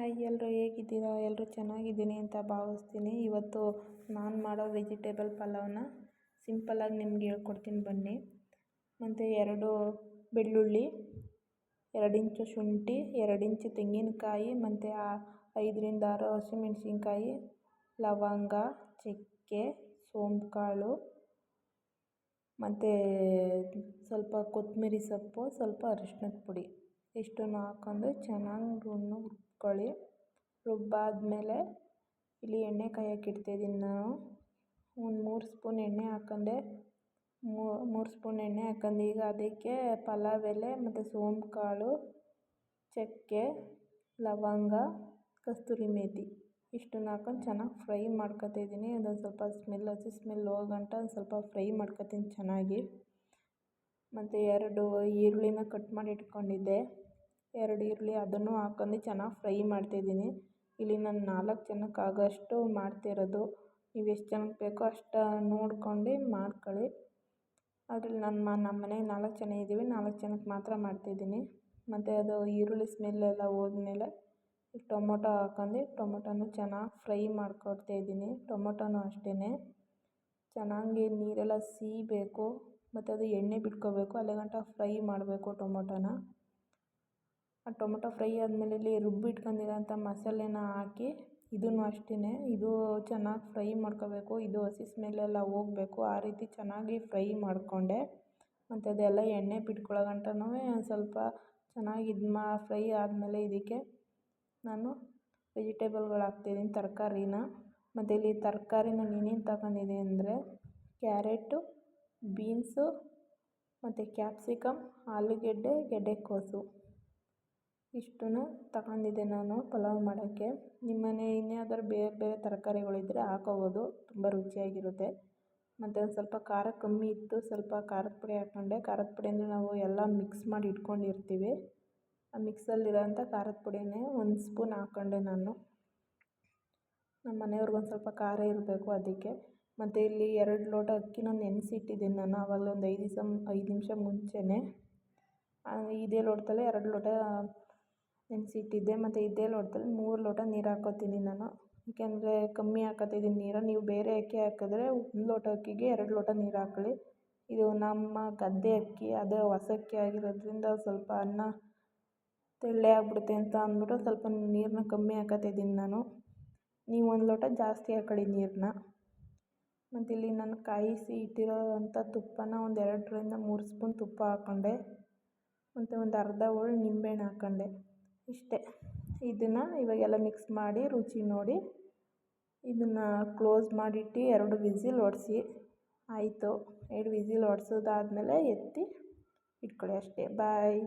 Hi, ಎಲ್ಲರೂ ಹೇಗಿದ್ದೀರಾ? ಎಲ್ಲರೂ ಚೆನ್ನಾಗಿದ್ದೀನಿ ಅಂತ ಭಾವಿಸ್ತೀನಿ. ಇವತ್ತು ನಾನು ಮಾಡೋ ವೆಜಿಟೇಬಲ್ ಪಲಾವ್ನ ಸಿಂಪಲ್ಲಾಗಿ ನಿಮ್ಗೆ ಹೇಳ್ಕೊಡ್ತೀನಿ ಬನ್ನಿ. ಮತ್ತು 2 ಬೆಳ್ಳುಳ್ಳಿ, 2 ಇಂಚು ಶುಂಠಿ, 2 ಇಂಚು ತೆಂಗಿನಕಾಯಿ, ಮತ್ತು 5ರಿಂದ 6 ಹಸಿಮೆಣಸಿನ್ಕಾಯಿ, ಲವಂಗ, ಚಕ್ಕೆ, ಸೋಂಪು ಕಾಳು, ಮತ್ತು ಸ್ವಲ್ಪ ಕೊತ್ತಂಬರಿ ಸೊಪ್ಪು, ಸ್ವಲ್ಪ ಅರಿಶಿಣದ ಪುಡಿ ಇಷ್ಟನ್ನು ಹಾಕ್ಕೊಂಡು ಚೆನ್ನಾಗಿ ರುಬ್ಕೊಳ್ಳಿ. ರುಬ್ಬಾದ್ಮೇಲೆ ಇಲ್ಲಿ ಎಣ್ಣೆ ಕಾಯೋಕೆ ಇಡ್ತಾಯಿದ್ದೀನಿ. ನಾನು ಒಂದು 3 ಸ್ಪೂನ್ ಎಣ್ಣೆ ಹಾಕ್ಕೊಂಡೆ. 3 ಸ್ಪೂನ್ ಎಣ್ಣೆ ಹಾಕ್ಕೊಂಡು ಈಗ ಅದಕ್ಕೆ ಪಲಾವ್ ಎಲೆ ಮತ್ತು ಸೋಂಪು ಕಾಳು, ಚಕ್ಕೆ, ಲವಂಗ, ಕಸ್ತೂರಿ ಮೇಥಿ ಇಷ್ಟನ್ನು ಹಾಕ್ಕೊಂಡು ಚೆನ್ನಾಗಿ ಫ್ರೈ ಮಾಡ್ಕೊತಾಯಿದ್ದೀನಿ. ಅದೊಂದು ಸ್ವಲ್ಪ ಹಸಿ ಸ್ಮೆಲ್ ಹೋಗಂಟ ಒಂದು ಸ್ವಲ್ಪ ಫ್ರೈ ಮಾಡ್ಕೊತೀನಿ ಚೆನ್ನಾಗಿ. ಮತ್ತು 2 ಈರುಳ್ಳಿನ ಕಟ್ ಮಾಡಿ ಇಟ್ಕೊಂಡಿದ್ದೆ. 2 ಈರುಳ್ಳಿ ಅದನ್ನು ಹಾಕ್ಕೊಂಡು ಚೆನ್ನಾಗಿ ಫ್ರೈ ಮಾಡ್ತಾಯಿದ್ದೀನಿ. ಇಲ್ಲಿ ನಾನು 4 ಜನಕ್ಕೆ ಆಗೋಷ್ಟು ಮಾಡ್ತಿರೋದು. ನೀವು ಎಷ್ಟು ಜನಕ್ಕೆ ಬೇಕೋ ಅಷ್ಟು ನೋಡ್ಕೊಂಡು ಮಾಡ್ಕೊಳ್ಳಿ. ಅದ್ರಲ್ಲಿ ನಮ್ಮ ಮನೆಗೆ 4 ಜನ ಇದ್ದೀವಿ, 4 ಜನಕ್ಕೆ ಮಾತ್ರ ಮಾಡ್ತಾಯಿದ್ದೀನಿ. ಮತ್ತು ಅದು ಈರುಳ್ಳಿ ಸ್ಮೆಲ್ಲೆಲ್ಲ ಹೋದ್ಮೇಲೆ ಟೊಮೊಟೊ ಹಾಕ್ಕೊಂಡು ಟೊಮೊಟೊನ ಚೆನ್ನಾಗಿ ಫ್ರೈ ಮಾಡ್ಕೊಡ್ತಾಯಿದ್ದೀನಿ. ಟೊಮೊಟೊನೂ ಅಷ್ಟೇ ಚೆನ್ನಾಗಿ ನೀರೆಲ್ಲ ಸೀಬೇಕು ಮತ್ತು ಅದು ಎಣ್ಣೆ ಬಿಟ್ಕೋಬೇಕು. ಅಲ್ಲಿಗಂಟ ಫ್ರೈ ಮಾಡಬೇಕು ಟೊಮೊಟೊನ. ಆ ಟೊಮೊಟೊ ಫ್ರೈ ಆದಮೇಲೆ ಇಲ್ಲಿ ರುಬ್ಬಿಟ್ಕೊಂಡಿರೋಂಥ ಮಸಾಲೆನ ಹಾಕಿ ಇದನ್ನು ಅಷ್ಟೇ ಇದು ಚೆನ್ನಾಗಿ ಫ್ರೈ ಮಾಡ್ಕೋಬೇಕು. ಇದು ಹಸಿ ಸ್ಮೆಲ್ಲೆಲ್ಲ ಹೋಗಬೇಕು. ಆ ರೀತಿ ಚೆನ್ನಾಗಿ ಫ್ರೈ ಮಾಡಿಕೊಂಡೆ. ಮತ್ತು ಅದೆಲ್ಲ ಎಣ್ಣೆ ಬಿಟ್ಕೊಳ್ಳೋ ಗಂಟನೂ ಸ್ವಲ್ಪ ಚೆನ್ನಾಗಿ ಫ್ರೈ ಆದಮೇಲೆ ಇದಕ್ಕೆ ನಾನು ವೆಜಿಟೇಬಲ್ಗಳು ಹಾಕ್ತಾಯಿದ್ದೀನಿ, ತರಕಾರಿನ. ಮತ್ತು ಇಲ್ಲಿ ತರಕಾರಿನ ಏನೇನು ತಗೊಂಡಿದ್ದೀನಿ ಅಂದರೆ ಕ್ಯಾರೆಟು, ಬೀನ್ಸು, ಮತ್ತು ಕ್ಯಾಪ್ಸಿಕಮ್, ಆಲೂಗೆಡ್ಡೆ, ಗೆಡ್ಡೆಕೋಸು ಇಷ್ಟನ್ನು ತಗೊಂಡಿದ್ದೆ ನಾನು ಪಲಾವ್ ಮಾಡೋಕ್ಕೆ. ನಿಮ್ಮನೆ ಇನ್ಯಾವ್ದಾದ್ರು ಬೇರೆ ಬೇರೆ ತರಕಾರಿಗಳಿದ್ದರೆ ಹಾಕೋಬೋದು, ತುಂಬ ರುಚಿಯಾಗಿರುತ್ತೆ. ಮತ್ತು ಒಂದು ಸ್ವಲ್ಪ ಖಾರ ಕಮ್ಮಿ ಇತ್ತು, ಸ್ವಲ್ಪ ಖಾರದ ಪುಡಿ ಹಾಕ್ಕೊಂಡೆ. ಖಾರದ ಪುಡಿ ಅಂದರೆ ನಾವು ಎಲ್ಲ ಮಿಕ್ಸ್ ಮಾಡಿ ಇಟ್ಕೊಂಡಿರ್ತೀವಿ. ಆ ಮಿಕ್ಸಲ್ಲಿರೋಂಥ ಖಾರದ ಪುಡಿನೇ 1 ಸ್ಪೂನ್ ಹಾಕ್ಕೊಂಡೆ ನಾನು. ನಮ್ಮ ಮನೆಯವ್ರಿಗೊಂದು ಸ್ವಲ್ಪ ಖಾರ ಇರಬೇಕು ಅದಕ್ಕೆ. ಮತ್ತು ಇಲ್ಲಿ 2 ಲೋಟ ಅಕ್ಕಿನ ನೆನೆಸಿಟ್ಟಿದ್ದೀನಿ ನಾನು ಆವಾಗಲೇ ಒಂದು 5 ನಿಮಿಷ ಮುಂಚೆನೇ. ಇದೇ ಲೋಟದಲ್ಲೇ 2 ಲೋಟ ನೆನೆಸಿಟ್ಟಿದ್ದೆ. ಮತ್ತು ಇದೇ ಲೋಟದಲ್ಲಿ 3 ಲೋಟ ನೀರು ಹಾಕ್ಕೋತೀನಿ ನಾನು. ಏಕೆಂದರೆ ಕಮ್ಮಿ ಹಾಕ್ಕೋತಿದ್ದೀನಿ ನೀರು. ನೀವು ಬೇರೆ ಅಕ್ಕಿ ಹಾಕಿದ್ರೆ 1 ಲೋಟ ಅಕ್ಕಿಗೆ 2 ಲೋಟ ನೀರು ಹಾಕ್ಕೊಳ್ಳಿ. ಇದು ನಮ್ಮ ಗದ್ದೆ ಅಕ್ಕಿ, ಅದು ಹೊಸ ಅಕ್ಕಿ ಆಗಿರೋದ್ರಿಂದ ಸ್ವಲ್ಪ ಅನ್ನ ತೆಳ್ಳೆ ಆಗಿಬಿಡುತ್ತೆ ಅಂತ ಅಂದ್ಬಿಟ್ಟು ಸ್ವಲ್ಪ ನೀರನ್ನ ಕಮ್ಮಿ ಹಾಕ್ಕೋತಿದ್ದೀನಿ ನಾನು. ನೀವು 1 ಲೋಟ ಜಾಸ್ತಿ ಹಾಕ್ಕೊಳ್ಳಿ ನೀರನ್ನ. ಮತ್ತು ಇಲ್ಲಿ ನಾನು ಕಾಯಿಸಿ ಇಟ್ಟಿರೋವಂಥ ತುಪ್ಪನ ಒಂದು 2ರಿಂದ 3 ಸ್ಪೂನ್ ತುಪ್ಪ ಹಾಕ್ಕೊಂಡೆ. ಮತ್ತು ಒಂದು ಅರ್ಧ ಹೋಳು ನಿಂಬೆಹಣ್ಣು ಹಾಕ್ಕೊಂಡೆ. ಇಷ್ಟೇ. ಇದನ್ನು ಇವಾಗೆಲ್ಲ ಮಿಕ್ಸ್ ಮಾಡಿ ರುಚಿ ನೋಡಿ ಇದನ್ನು ಕ್ಲೋಸ್ ಮಾಡಿಟ್ಟು 2 ವಿಸಿಲ್ ಹೊಡ್ಸಿ. ಆಯಿತು, 2 ವಿಸಿಲ್ ಹೊಡ್ಸೋದಾದ್ಮೇಲೆ ಎತ್ತಿ ಇಟ್ಕೊಳ್ಳಿ ಅಷ್ಟೇ. ಬಾಯ್.